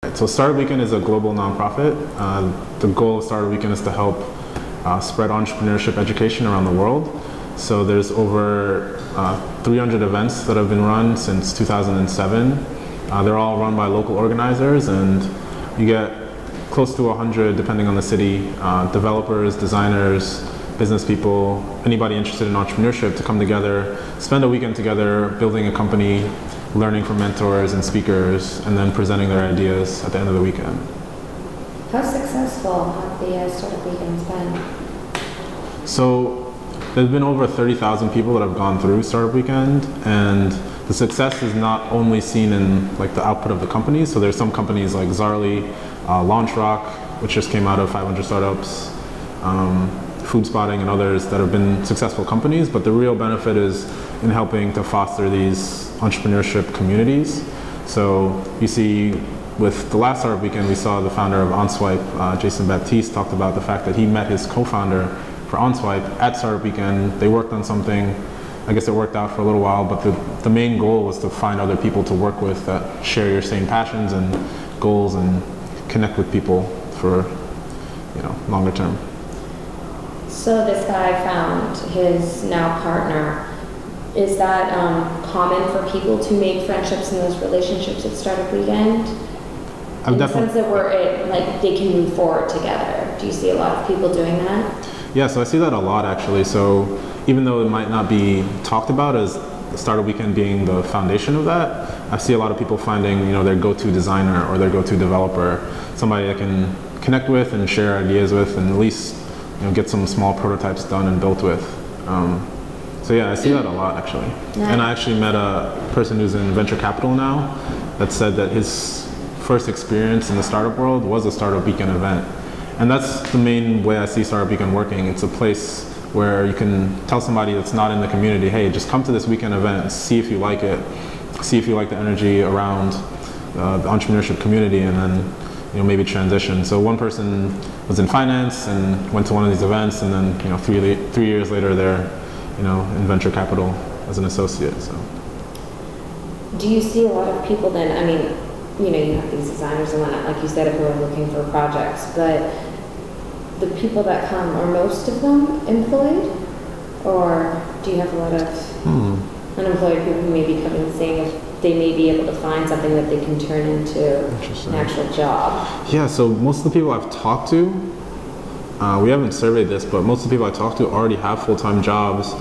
So Startup Weekend is a global nonprofit. The goal of Startup Weekend is to help spread entrepreneurship education around the world. So there's over 300 events that have been run since 2007. They're all run by local organizers, and you get close to 100, depending on the city, developers, designers, business people, anybody interested in entrepreneurship to come together, spend a weekend together building a company, learning from mentors and speakers, and then presenting their ideas at the end of the weekend. How successful have the Startup Weekends been? So there's been over 30,000 people that have gone through Startup Weekend, and the success is not only seen in like the output of the companies. So there's some companies like Zarly, LaunchRock, which just came out of 500 startups, Food Spotting and others that have been successful companies, but the real benefit is in helping to foster these entrepreneurship communities. So you see with the last Startup Weekend, we saw the founder of OnSwipe, Jason Baptiste, talked about the fact that he met his co-founder for OnSwipe at Startup Weekend. They worked on something. I guess it worked out for a little while, but the main goal was to find other people to work with that share your same passions and goals and connect with people for, longer term. So this guy found his now partner. Is that common for people to make friendships and those relationships at Startup Weekend? In the sense that they can move forward together. Do you see a lot of people doing that? Yeah, so I see that a lot actually. So even though it might not be talked about as the Startup Weekend being the foundation of that, I see a lot of people finding their go-to designer or their go-to developer, somebody they can connect with and share ideas with, and at least get some small prototypes done and built with. So yeah, I see that a lot actually. Yeah. And I actually met a person who's in venture capital now that said that his first experience in the startup world was a Startup Weekend event. And that's the main way I see Startup Weekend working. It's a place where you can tell somebody that's not in the community, hey, just come to this weekend event, see if you like it, see if you like the energy around the entrepreneurship community, and then maybe transition. So one person was in finance and went to one of these events, and then 3 years later they're in venture capital as an associate. So do you see a lot of people then? I mean, you have these designers and whatnot, like you said, who are looking for projects, but the people that come, are most of them employed, or do you have a lot of unemployed people who may be coming and saying if they may be able to find something that they can turn into an actual job? Yeah, so most of the people I've talked to, we haven't surveyed this, but most of the people I talk to already have full-time jobs,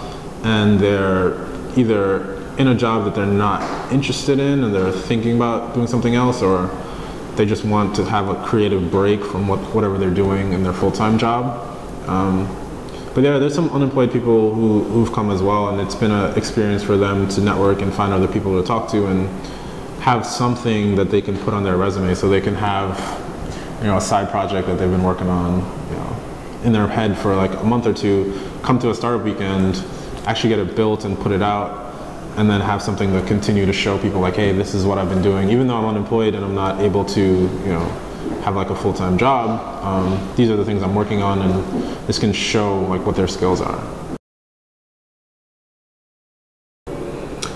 and they're either in a job that they're not interested in and they're thinking about doing something else, or they just want to have a creative break from whatever they're doing in their full-time job. But yeah, there's some unemployed people who've come as well, and it's been an experience for them to network and find other people to talk to and have something that they can put on their resume, so they can have a side project that they've been working on in their head for like a month or two, come to a Startup Weekend, actually get it built and put it out, and then have something to continue to show people like, hey, this is what I've been doing. Even though I'm unemployed and I'm not able to, have like a full-time job, these are the things I'm working on, and this can show like what their skills are.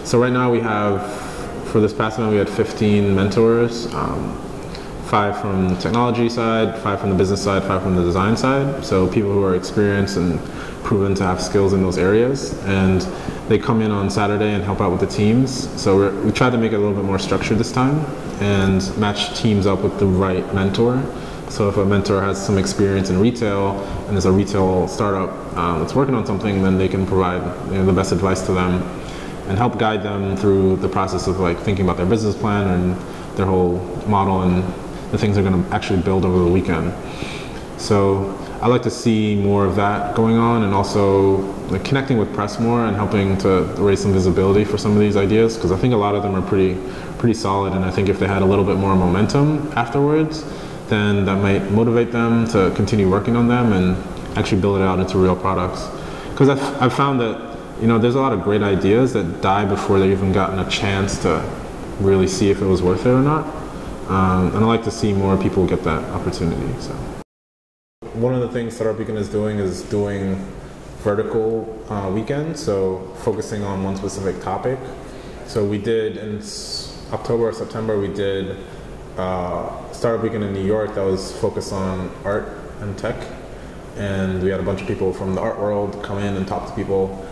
So right now we have, for this past event, we had 15 mentors, 5 from the technology side, 5 from the business side, 5 from the design side. So people who are experienced and proven to have skills in those areas, and they come in on Saturday and help out with the teams. So we tried to make it a little bit more structured this time and match teams up with the right mentor. So if a mentor has some experience in retail and there's a retail startup that's working on something, then they can provide the best advice to them and help guide them through the process of like thinking about their business plan and their whole model and the things they're going to actually build over the weekend. So I like to see more of that going on, and also like connecting with press more and helping to raise some visibility for some of these ideas, because I think a lot of them are pretty solid, and I think if they had a little bit more momentum afterwards, then that might motivate them to continue working on them and actually build it out into real products. Because I've found that there's a lot of great ideas that die before they've even gotten a chance to really see if it was worth it or not. And I like to see more people get that opportunity. So one of the things Startup Weekend is doing vertical weekends, so focusing on one specific topic. So we did in October or September, we did startup weekend in New York that was focused on art and tech, and we had a bunch of people from the art world come in and talk to people.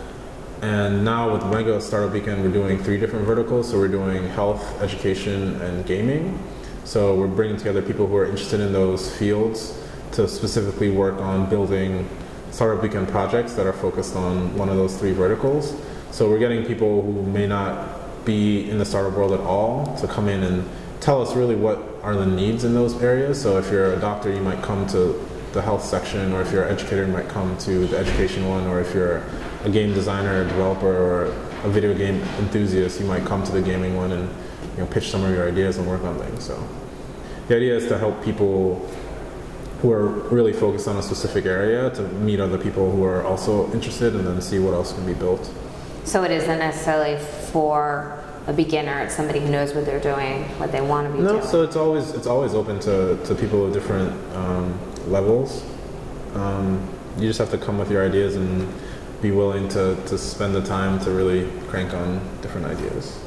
And now with Mega Startup Weekend, we're doing 3 different verticals. So we're doing health, education, and gaming. So we're bringing together people who are interested in those fields to specifically work on building Startup Weekend projects that are focused on one of those 3 verticals. So we're getting people who may not be in the startup world at all to come in and tell us really what are the needs in those areas. So if you're a doctor, you might come to the health section, or if you're an educator, you might come to the education one, or if you're a game designer, a developer, or a video game enthusiast, you might come to the gaming one and pitch some of your ideas and work on things. So the idea is to help people who are really focused on a specific area to meet other people who are also interested, and then see what else can be built. So it isn't necessarily for a beginner, it's somebody who knows what they're doing, what they want to be doing. No, so it's always open to people of different levels. You just have to come with your ideas and be willing to spend the time to really crank on different ideas.